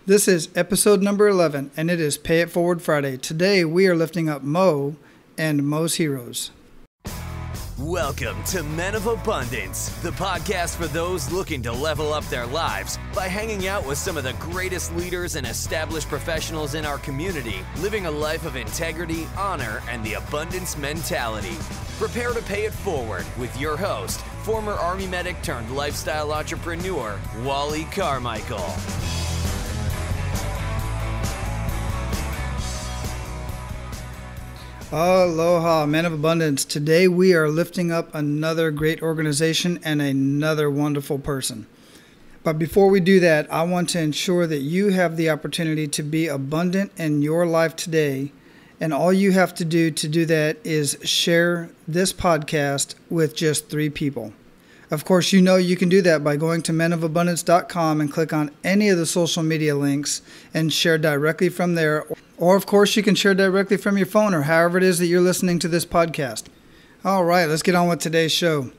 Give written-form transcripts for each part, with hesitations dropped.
This is episode number 11, and it is Pay It Forward Friday. Today, we are lifting up Mo and Mo's Heroes. Welcome to Men of Abundance, the podcast for those looking to level up their lives by hanging out with some of the greatest leaders and established professionals in our community, living a life of integrity, honor, and the abundance mentality. Prepare to pay it forward with your host, former Army medic turned lifestyle entrepreneur, Wally Carmichael. Aloha, Men of Abundance. Today we are lifting up another great organization and another wonderful person. But before we do that, I want to ensure that you have the opportunity to be abundant in your life today. And all you have to do that is share this podcast with just 3 people. Of course, you know you can do that by going to menofabundance.com and click on any of the social media links and share directly from there. Or, of course, you can share directly from your phone or however it is that you're listening to this podcast. All right, let's get on with today's show.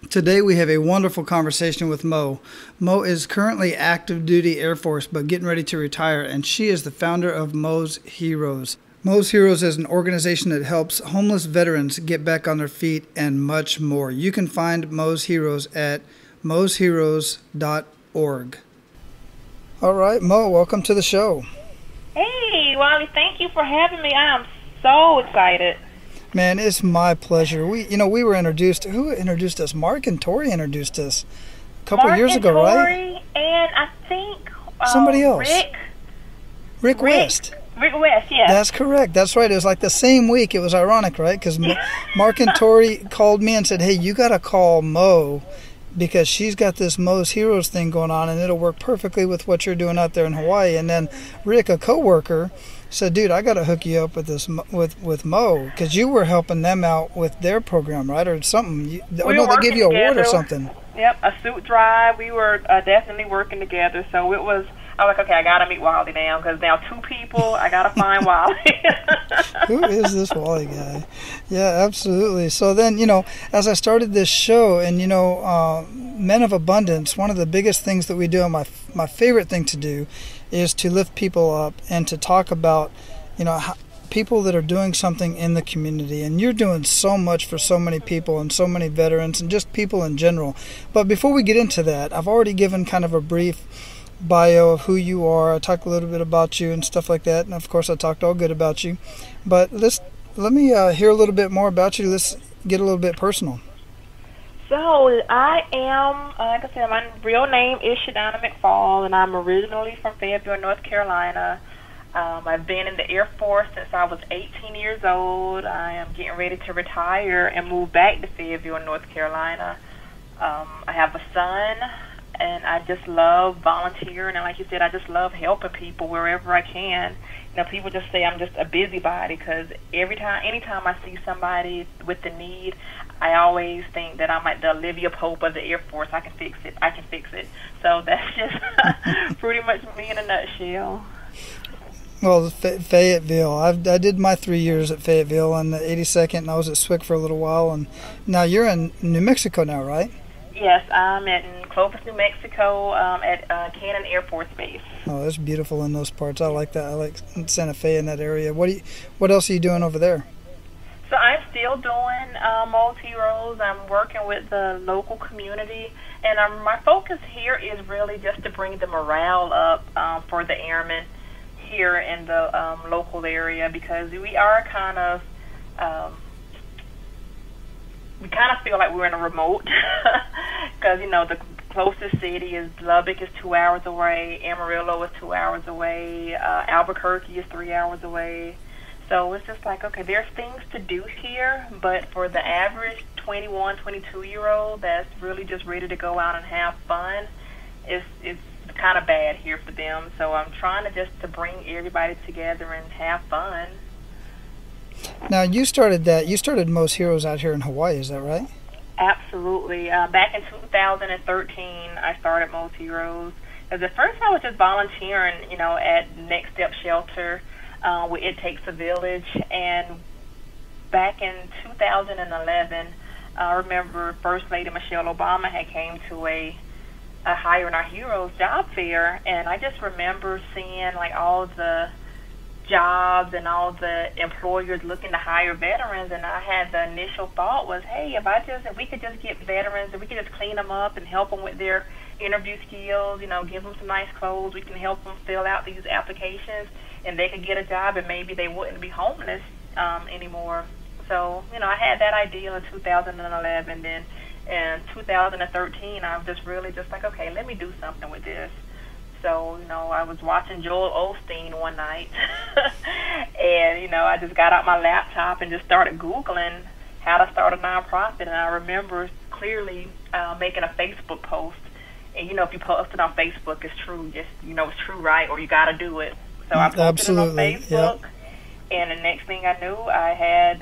Today we have a wonderful conversation with Mo. Mo is currently active duty Air Force but getting ready to retire, and she is the founder of Mo's Heroes. Mo's Heroes is an organization that helps homeless veterans get back on their feet and much more. You can find Mo's Heroes at mosheroes.org. All right, Mo, welcome to the show. Hey, Wally, thank you for having me. I am so excited. Man, it's my pleasure. We were introduced. Who introduced us? Mark and Tori introduced us a couple years ago, right? And I think somebody else. Rick West. Rick West, yes. That's correct. That's right. It was like the same week. It was ironic, right? Because Mark and Tori called me and said, hey, you got to call Mo because she's got this Mo's Heroes thing going on, and it'll work perfectly with what you're doing out there in Hawaii. And then Rick, a coworker, said, dude, I got to hook you up with this with Mo because you were helping them out with their program, right? Or something. They gave you an award or something. Yep, a suit drive. We were definitely working together. So it was... I was like, okay, I got to meet Wally now because now 2 people, I got to find Wally. Who is this Wally guy? Yeah, absolutely. So then, as I started this show and, Men of Abundance, one of the biggest things that we do, and my favorite thing to do is to lift people up and to talk about, people that are doing something in the community. And you're doing so much for so many people and so many veterans and just people in general. But before we get into that, I've already given kind of a brief bio of who you are. I talked a little bit about you and stuff like that, and of course I talked all good about you, but let me hear a little bit more about you. Let's get a little bit personal. So I am, like I said, my real name is Shadonna McPhaul, and I'm originally from Fayetteville, North Carolina. I've been in the Air Force since I was 18 years old. I am getting ready to retire and move back to Fayetteville, North Carolina. I have a son, and I just love volunteering, and like you said, I just love helping people wherever I can. People just say I'm just a busybody because anytime I see somebody with the need, I always think that I'm like the Olivia Pope of the Air Force. I can fix it. So that's just pretty much me in a nutshell. Well, Fayetteville. I did my 3 years at Fayetteville and the 82nd, and I was at SWIC for a little while. And now you're in New Mexico now, right? Yes, I'm in Clovis, New Mexico, at Cannon Air Force Base. Oh, that's beautiful in those parts. I like that. I like Santa Fe in that area. What else are you doing over there? So I'm still doing Mo's Heroes. I'm working with the local community, and my focus here is really just to bring the morale up for the airmen here in the local area because we are kind of feel like we're in a remote because, the closest city is Lubbock is 2 hours away, Amarillo is 2 hours away, Albuquerque is 3 hours away. So it's just like, okay, there's things to do here, but for the average 21, 22-year-old that's really just ready to go out and have fun, it's kind of bad here for them. So I'm trying to bring everybody together and have fun. Now, you started Mo's Heroes out here in Hawaii, is that right? Absolutely. Back in 2013, I started Mo's Heroes. Because at first I was just volunteering, at Next Step Shelter, where It Takes a Village. And back in 2011, I remember First Lady Michelle Obama had came to a a Hiring Our Heroes job fair, and I just remember seeing like all the jobs and all the employers looking to hire veterans, and I had the initial thought was, hey, if we could just get veterans, if we could just clean them up and help them with their interview skills, give them some nice clothes, we can help them fill out these applications, and they could get a job, and maybe they wouldn't be homeless anymore. So, I had that idea in 2011. Then in 2013, I was just really just like, okay, let me do something with this. So, I was watching Joel Osteen one night, and, I just got out my laptop and just started Googling how to start a nonprofit. And I remember clearly making a Facebook post. And, if you post it on Facebook, it's true. Just, it's true, right? Or you got to do it. So I posted it on Facebook. Yep. And the next thing I knew, I had,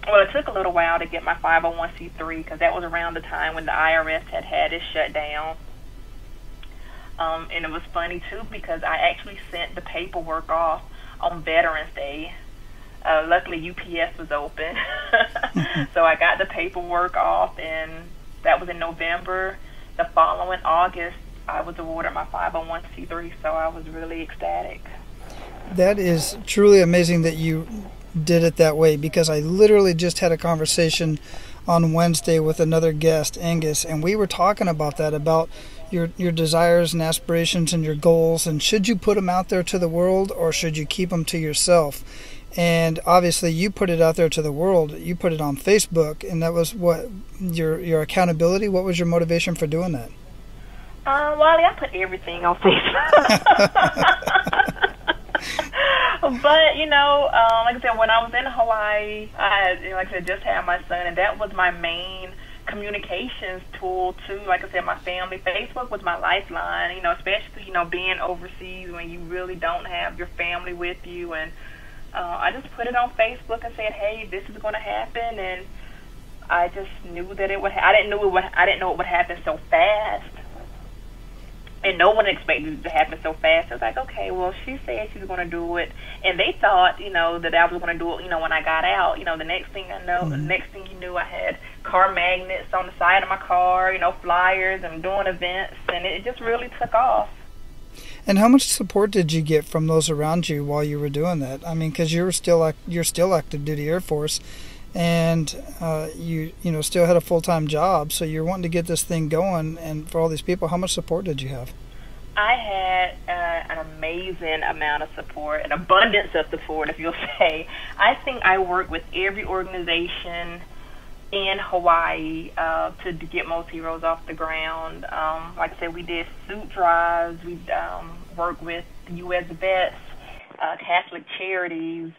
it took a little while to get my 501c3 because that was around the time when the IRS had it shut down. And it was funny, too, because I actually sent the paperwork off on Veterans Day. Luckily, UPS was open. So I got the paperwork off, and that was in November. The following August, I was awarded my 501c3, so I was really ecstatic. That is truly amazing that you did it that way, because I literally just had a conversation on Wednesday with another guest, Angus, and we were talking about that, about your desires and aspirations and your goals, and should you put them out there to the world or should you keep them to yourself? And obviously you put it out there to the world. You put it on Facebook, and that was what your accountability. What was your motivation for doing that? I put everything on Facebook. But, like I said, when I was in Hawaii, I just had my son, and that was my main communications tool too. Like I said, my family. Facebook was my lifeline, especially, being overseas when you really don't have your family with you. And I just put it on Facebook and said, hey, this is going to happen. And I just knew that it would. I didn't know it would happen so fast. And no one expected it to happen so fast. I was like, okay, well, she said she was going to do it. And they thought, that I was going to do it, when I got out. The next thing I know, the next thing you knew, I had car magnets on the side of my car, flyers, and doing events. And it just really took off. And how much support did you get from those around you while you were doing that? I mean, because you're still active duty Air Force, and you still had a full-time job, so you're wanting to get this thing going. And for all these people, how much support did you have? I had an amazing amount of support, an abundance of support, if you'll say. I think I worked with every organization in Hawaii to get Most Heroes off the ground. Like I said, we did suit drives. We worked with the U.S. Vets, Catholic Charities,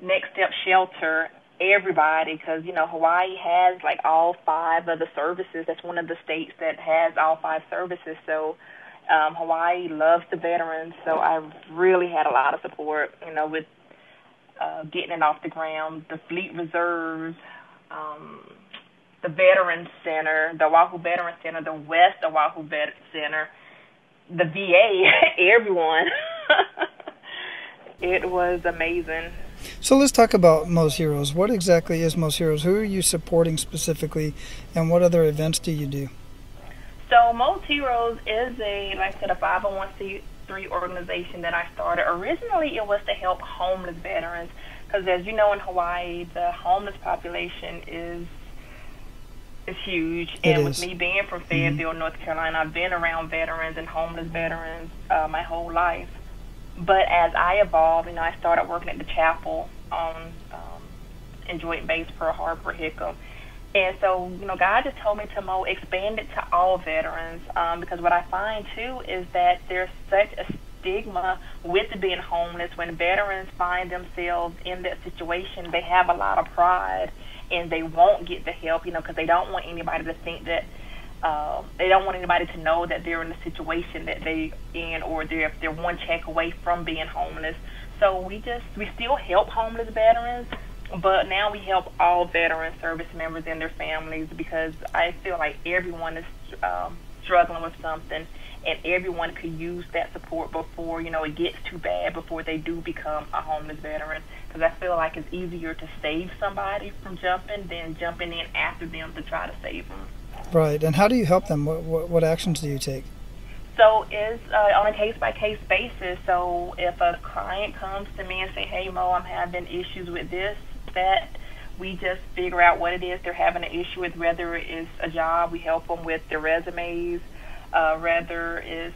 Next Step Shelter, everybody, because, Hawaii has, all 5 of the services. That's one of the states that has all 5 services. So Hawaii loves the veterans, so I really had a lot of support, with getting it off the ground. The Fleet Reserves, the Veterans Center, the Oahu Veterans Center, the West Oahu Veterans Center, the VA, everyone. It was amazing. So let's talk about Most Heroes. What exactly is Most Heroes? Who are you supporting specifically, and what other events do you do? So Most Heroes is a 501c3 organization that I started. Originally, it was to help homeless veterans, because as you know, in Hawaii, the homeless population is huge. And with me being from Fayetteville, North Carolina, I've been around veterans and homeless veterans my whole life. But as I evolved, I started working at the chapel on in Joint Base Pearl Harbor, Hickam. And so, God just told me to expand it to all veterans, because what I find, too, is that there's such a stigma with being homeless. When veterans find themselves in that situation, they have a lot of pride, and they won't get the help, because they don't want anybody to think that, they don't want anybody to know that they're in the situation that they're in, or if they're one check away from being homeless. So we still help homeless veterans, but now we help all veteran service members and their families, because I feel like everyone is struggling with something, and everyone could use that support before, it gets too bad, before they do become a homeless veteran. Because I feel like it's easier to save somebody from jumping than jumping in after them to try to save them. Right. And how do you help them? What actions do you take? So it's on a case-by-case basis. So if a client comes to me and say, hey, Mo, I'm having issues with this, that, we just figure out what it is they're having an issue with, whether it's a job, we help them with their resumes, whether it's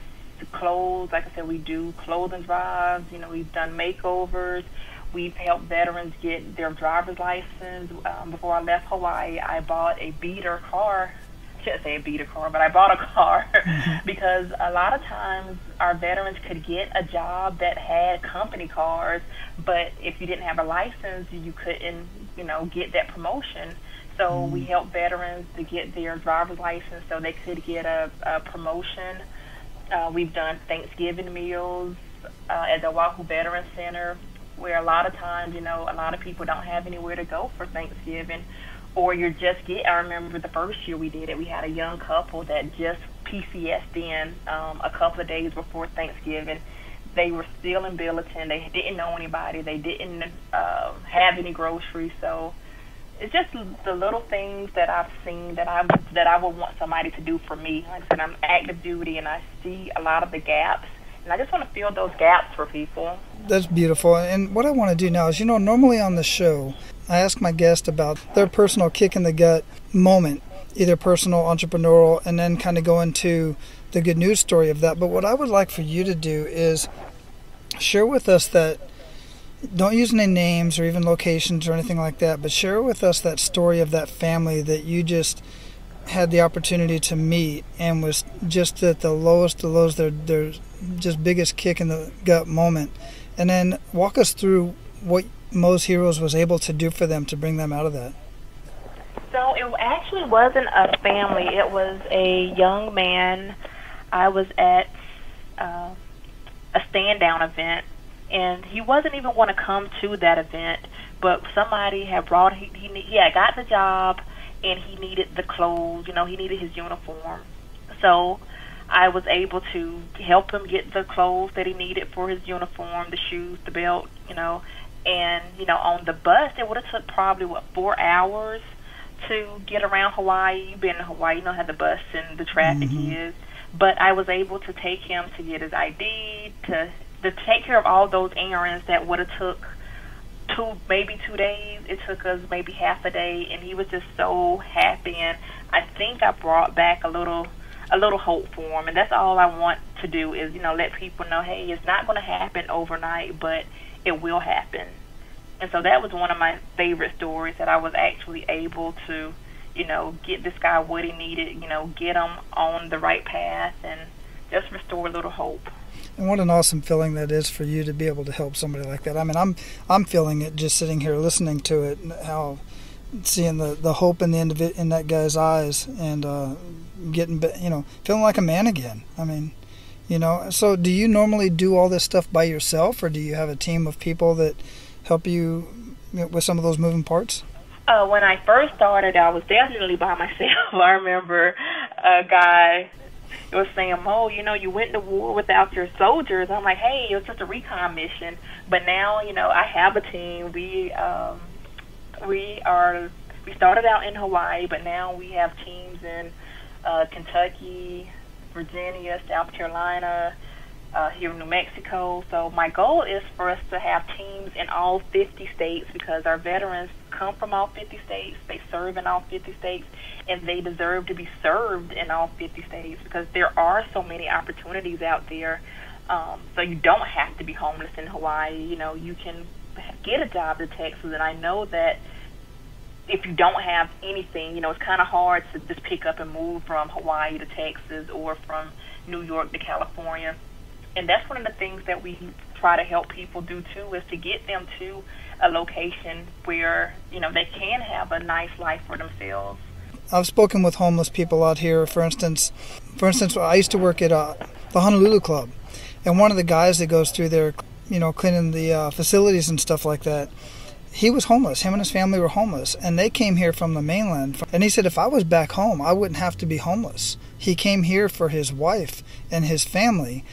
clothes. Like I said, we do clothing drives. We've done makeovers. We've helped veterans get their driver's license. Before I left Hawaii, I bought a beater car. I shouldn't say a beater car, but I bought a car because a lot of times our veterans could get a job that had company cars, but if you didn't have a license, you couldn't, get that promotion. So we help veterans to get their driver's license so they could get a promotion. We've done Thanksgiving meals at the Oahu Veterans Center, where a lot of times, a lot of people don't have anywhere to go for Thanksgiving, or I remember the first year we did it, we had a young couple that just PCS'd in a couple of days before Thanksgiving. They were still in Billington. They didn't know anybody. They didn't have any groceries. So it's just the little things that I've seen that I would want somebody to do for me. Like I said, I'm active duty, and I see a lot of the gaps, and I just want to fill those gaps for people. That's beautiful. And what I want to do now is, normally on the show, I ask my guest about their personal kick in the gut moment, either personal, entrepreneurial, and then kind of go into the good news story of that. But what I would like for you to do is share with us that, don't use any names or even locations or anything like that, but share with us that story of that family that you just had the opportunity to meet and was just at the lowest of lows, their just biggest kick in the gut moment. And then walk us through what Mo's Heroes was able to do for them to bring them out of that. So it actually wasn't a family. It was a young man. I was at a stand-down event, and he wasn't even want to come to that event, but somebody had brought, he had got the job, and he needed the clothes, he needed his uniform. So I was able to help him get the clothes that he needed for his uniform, the shoes, the belt, and, on the bus, it would have took probably, 4 hours to get around Hawaii. You've been in Hawaii, you know how the bus and the traffic is. But I was able to take him to get his ID, to take care of all those errands that would have took maybe 2 days. It took us maybe half a day, and he was just so happy. And I think I brought back a little hope for him. And that's all I want to do is, let people know, hey, it's not going to happen overnight, but it will happen. And so that was one of my favorite stories, that I was actually able to, get this guy what he needed, get him on the right path and just restore a little hope. And what an awesome feeling that is for you to be able to help somebody like that. I mean, I'm feeling it just sitting here listening to it, and how seeing the hope in in that guy's eyes, and getting, feeling like a man again. I mean, so do you normally do all this stuff by yourself, or do you have a team of people that help you with some of those moving parts? When I first started, I was definitely by myself. I remember a guy was saying, Mo, you went to war without your soldiers. I'm like, hey, it was just a recon mission. But now, I have a team. We started out in Hawaii, but now we have teams in Kentucky, Virginia, South Carolina, here in New Mexico. So my goal is for us to have teams in all 50 states, because our veterans come from all 50 states. They serve in all 50 states, and they deserve to be served in all 50 states, because there are so many opportunities out there. So you don't have to be homeless in Hawaii. You can get a job in Texas, and I know that if you don't have anything, it's kind of hard to just pick up and move from Hawaii to Texas, or from New York to California. And that's one of the things that we try to help people do, too, is to get them to a location where, they can have a nice life for themselves. I've spoken with homeless people out here. For instance, I used to work at the Honolulu Club, and one of the guys that goes through there, cleaning the facilities and stuff like that, he was homeless. Him and his family were homeless, and they came here from the mainland. And he said, if I was back home, I wouldn't have to be homeless. He came here for his wife and his family.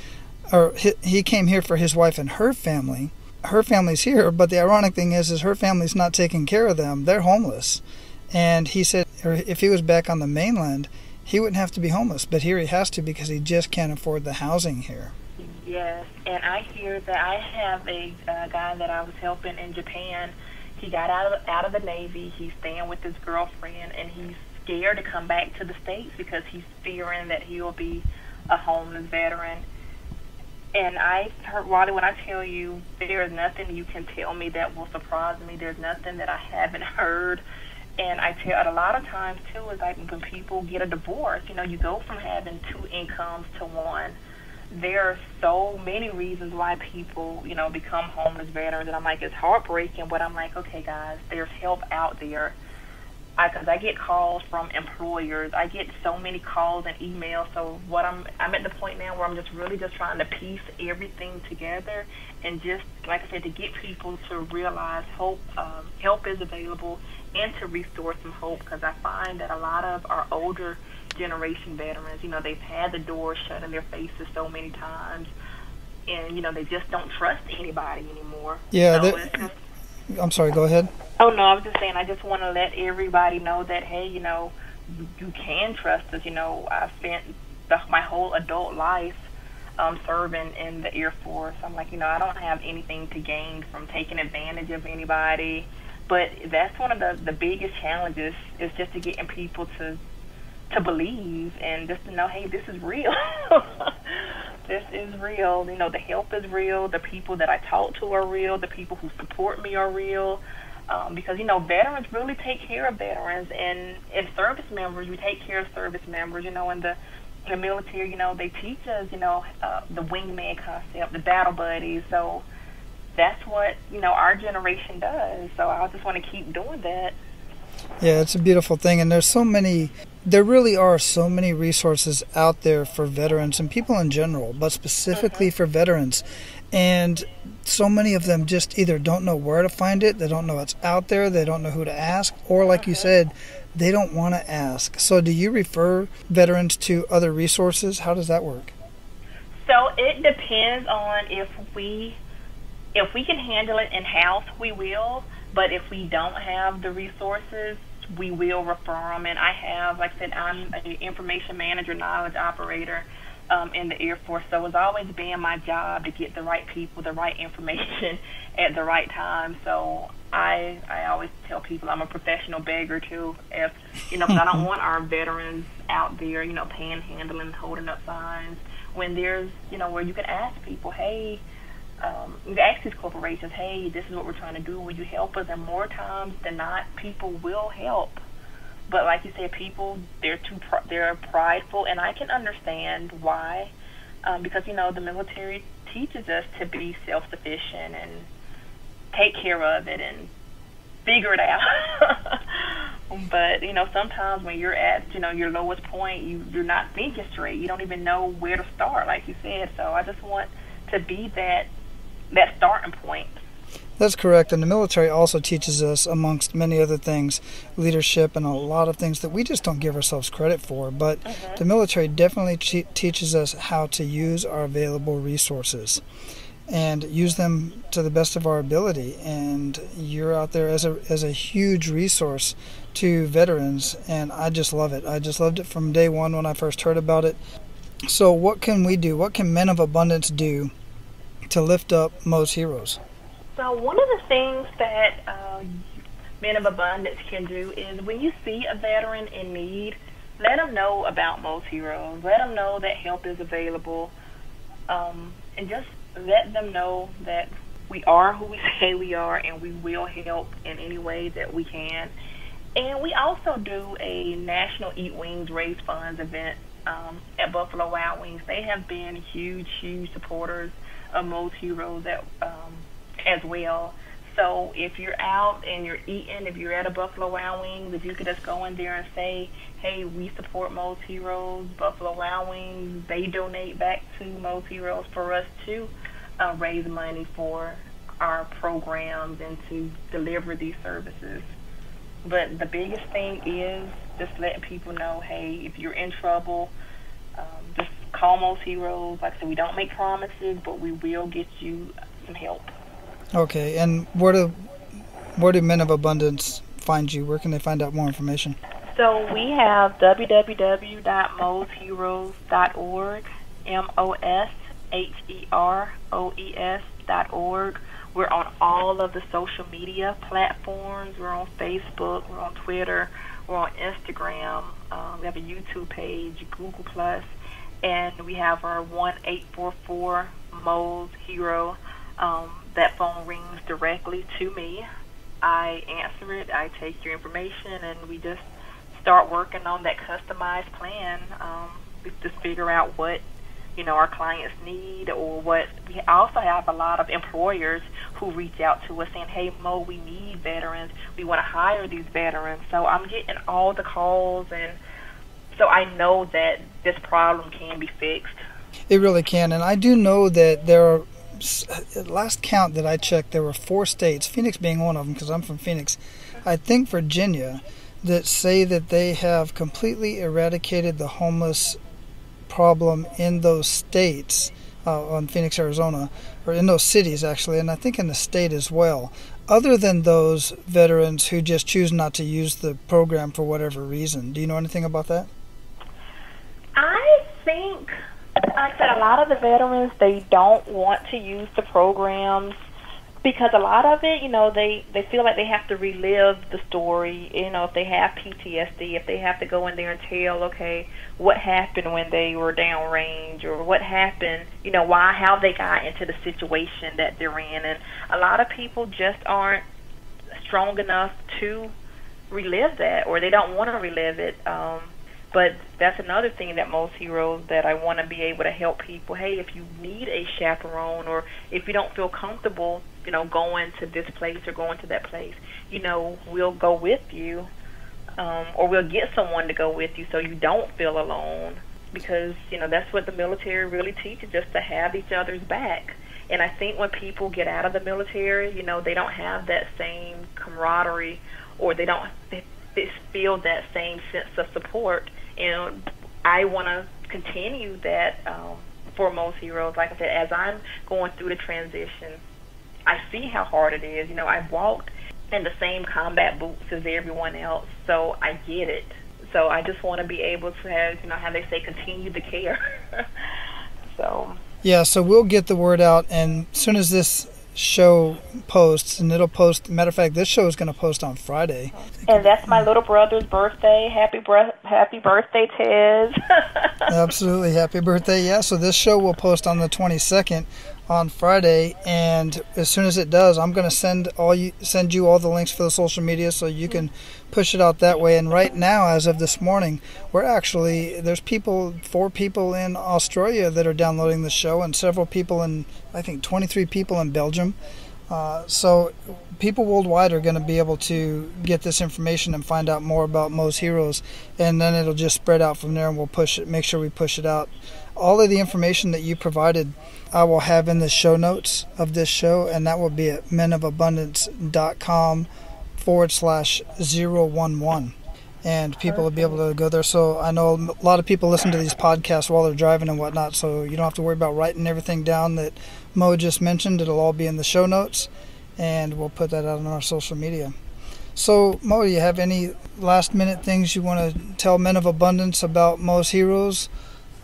Or he came here for his wife and her family. Her family's here, but the ironic thing is her family's not taking care of them. They're homeless. And he said if he was back on the mainland, he wouldn't have to be homeless, but here he has to because he just can't afford the housing here. Yes, and I hear that I have a guy that I was helping in Japan. He got out of the Navy. He's staying with his girlfriend, and he's scared to come back to the States because he's fearing that he'll be a homeless veteran. And I heard, Wally, when I tell you, there is nothing you can tell me that will surprise me. There's nothing that I haven't heard. And I tell, a lot of times, too, is like when people get a divorce, you go from having two incomes to one. There are so many reasons why people, become homeless veterans. And I'm like, it's heartbreaking, but I'm like, okay, guys, there's help out there. Because I get calls from employers. I get so many calls and emails. So I'm at the point now where I'm just really just trying to piece everything together and just, like I said, to get people to realize help is available and to restore some hope. Because I find that a lot of our older generation veterans, they've had the doors shut in their faces so many times, and they just don't trust anybody anymore. Yeah, so I'm sorry, go ahead. Oh no, I was just saying, I just want to let everybody know that, hey, you can trust us. I spent my whole adult life serving in the Air Force. I'm like, I don't have anything to gain from taking advantage of anybody, but that's one of the biggest challenges, is just to getting people to believe and just to know, hey, this is real. This is real. The help is real. The people that I talk to are real. The people who support me are real. Because, veterans really take care of veterans. And service members, we take care of service members. In the military, they teach us, the wingman concept, the battle buddies. So that's what, our generation does. So I just want to keep doing that. Yeah, it's a beautiful thing. And there really are so many resources out there for veterans and people in general, but specifically for veterans. And so many of them just either don't know where to find it, they don't know it's out there, they don't know who to ask, or like you said, they don't want to ask. So do you refer veterans to other resources? How does that work? So it depends on if we can handle it in-house, we will. But if we don't have the resources, we will refer them. And I have, like I said, I'm an information manager, knowledge operator in the Air Force. So it's always been my job to get the right people, the right information at the right time. So I always tell people I'm a professional beggar too. If because I don't want our veterans out there, panhandling, holding up signs. When there's, where you can ask people, hey. You ask these corporations, hey, this is what we're trying to do. Will you help us? And more times than not, people will help. But like you said, people, they're prideful, and I can understand why. Because, the military teaches us to be self-sufficient and take care of it and figure it out. But, sometimes when you're at, your lowest point, you're not thinking straight. You don't even know where to start, like you said. So I just want to be that starting point. That's correct. And the military also teaches us, amongst many other things, leadership and a lot of things that we just don't give ourselves credit for. But the military definitely teaches us how to use our available resources and use them to the best of our ability. And you're out there as a huge resource to veterans, and I just love it. I just loved it from day one when I first heard about it. So what can we do? What can Men of Abundance do to lift up Mo's heroes? So one of the things that Men of Abundance can do is when you see a veteran in need, let them know about Mo's Heroes. Let them know that help is available, and just let them know that we are who we say we are, and we will help in any way that we can. And we also do a National Eat Wings Raise Funds event at Buffalo Wild Wings. They have been huge supporters of Mo's Heroes as well. So if you're out and you're eating, if you're at a Buffalo Wild Wings, if you could just go in there and say, hey, we support Mo's Heroes, Buffalo Wild Wings, they donate back to Mo's Heroes for us to raise money for our programs and to deliver these services. But the biggest thing is just letting people know, hey, if you're in trouble, just call Mo's Heroes. Like I said, we don't make promises, but we will get you some help. Okay, and where do Men of Abundance find you? Where can they find out more information? So we have www.mosheroes.org, MOSHEROES.org. We're on all of the social media platforms. We're on Facebook, we're on Twitter, we're on Instagram. We have a YouTube page, Google Plus, and we have our 1-844-MOS-HERO. That phone rings directly to me. I answer it, I take your information, and we just start working on that customized plan. We just figure out what our clients need, or what. We also have a lot of employers who reach out to us saying, "Hey, Mo, we need veterans. We want to hire these veterans." So I'm getting all the calls, and so I know that this problem can be fixed. It really can, and I do know that there are. At last count that I checked, there were 4 states, Phoenix being one of them because I'm from Phoenix, I think Virginia, that say that they have completely eradicated the homeless problem in those states, in Phoenix, Arizona, or in those cities actually, and I think in the state as well, other than those veterans who just choose not to use the program for whatever reason. Do you know anything about that? I think, like I said, a lot of the veterans, they don't want to use the programs because a lot of it, they feel like they have to relive the story. If they have PTSD, if they have to go in there and tell, okay, what happened when they were downrange, or what happened, how they got into the situation that they're in. And a lot of people just aren't strong enough to relive that, or they don't want to relive it. But that's another thing that Most Heroes, that I want to be able to help people. Hey, if you need a chaperone, or if you don't feel comfortable, going to this place or going to that place, we'll go with you, or we'll get someone to go with you so you don't feel alone. Because, that's what the military really teaches us, to have each other's back. And I think when people get out of the military, they don't have that same camaraderie, or they don't feel that same sense of support. And I want to continue that for Most Heroes. Like I said, as I'm going through the transition, I see how hard it is. I've walked in the same combat boots as everyone else, so I get it. So I just want to be able to have, how they say, continue the care. So. Yeah, so we'll get the word out, and as soon as this show posts, and it'll post, matter of fact, this show is going to post on Friday, and that's my little brother's birthday. Happy birthday, Tez. Absolutely, happy birthday. Yeah, so this show will post on the 22nd on Friday, and as soon as it does, I'm going to send you all the links for the social media so you can push it out that way. And right now, as of this morning, there's 4 people in Australia that are downloading the show, and several people I think 23 people in Belgium. So people worldwide are going to be able to get this information and find out more about Most Heroes, and then it'll just spread out from there, and we'll make sure we push it out. All of the information that you provided, I will have in the show notes of this show, and that will be at menofabundance.com/011. And people will be able to go there. So I know a lot of people listen to these podcasts while they're driving and whatnot, so you don't have to worry about writing everything down that Mo just mentioned. It'll all be in the show notes, and we'll put that out on our social media. So, Mo, do you have any last-minute things you want to tell Men of Abundance about Most Heroes?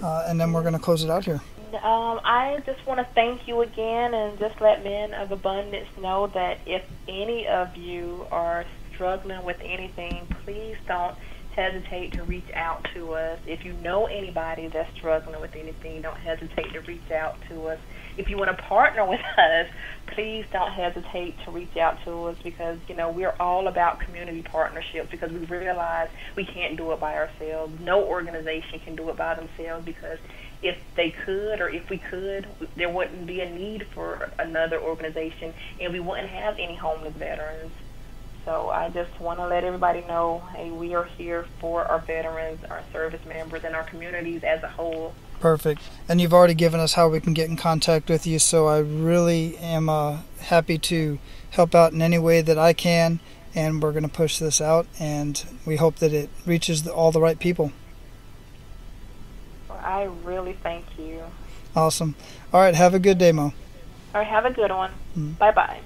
And then we're going to close it out here. I just want to thank you again, and just let Men of Abundance know that if any of you are struggling with anything, please don't hesitate to reach out to us. If you know anybody that's struggling with anything, don't hesitate to reach out to us. If you want to partner with us, please don't hesitate to reach out to us, because we're all about community partnerships, because we realize we can't do it by ourselves. No organization can do it by themselves, because if they could, or if we could, there wouldn't be a need for another organization, and we wouldn't have any homeless veterans. So I just want to let everybody know, hey, we are here for our veterans, our service members, and our communities as a whole. Perfect. And you've already given us how we can get in contact with you, so I really am happy to help out in any way that I can, and we're going to push this out, and we hope that it reaches all the right people. I really thank you. Awesome. All right, have a good day, Mo. All right, have a good one. Bye-bye.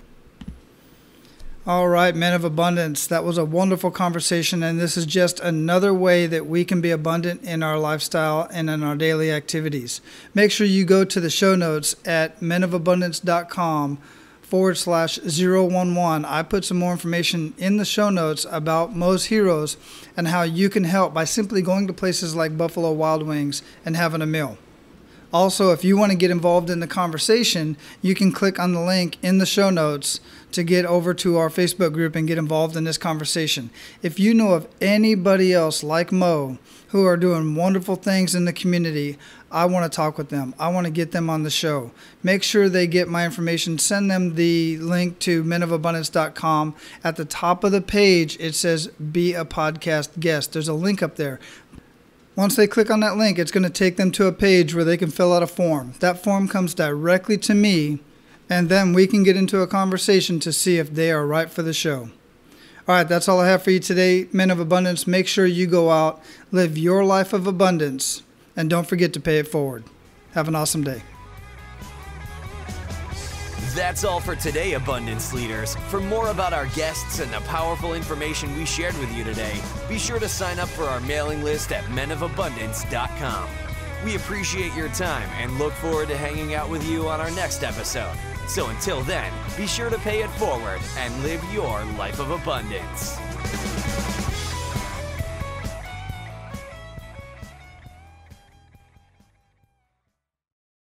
All right, Men of Abundance, that was a wonderful conversation, and this is just another way that we can be abundant in our lifestyle and in our daily activities. Make sure you go to the show notes at menofabundance.com/011. I put some more information in the show notes about Mo's Heroes and how you can help by simply going to places like Buffalo Wild Wings and having a meal. Also, if you want to get involved in the conversation, you can click on the link in the show notes to get over to our Facebook group and get involved in this conversation. If you know of anybody else like Mo who are doing wonderful things in the community, I want to talk with them. I want to get them on the show. Make sure they get my information. Send them the link to menofabundance.com. At the top of the page, it says Be a Podcast Guest. There's a link up there. Once they click on that link, it's going to take them to a page where they can fill out a form. That form comes directly to me, and then we can get into a conversation to see if they are right for the show. All right, that's all I have for you today, Men of Abundance. Make sure you go out, live your life of abundance, and don't forget to pay it forward. Have an awesome day. That's all for today, Abundance Leaders. For more about our guests and the powerful information we shared with you today, be sure to sign up for our mailing list at menofabundance.com. We appreciate your time and look forward to hanging out with you on our next episode. So until then, be sure to pay it forward and live your life of abundance.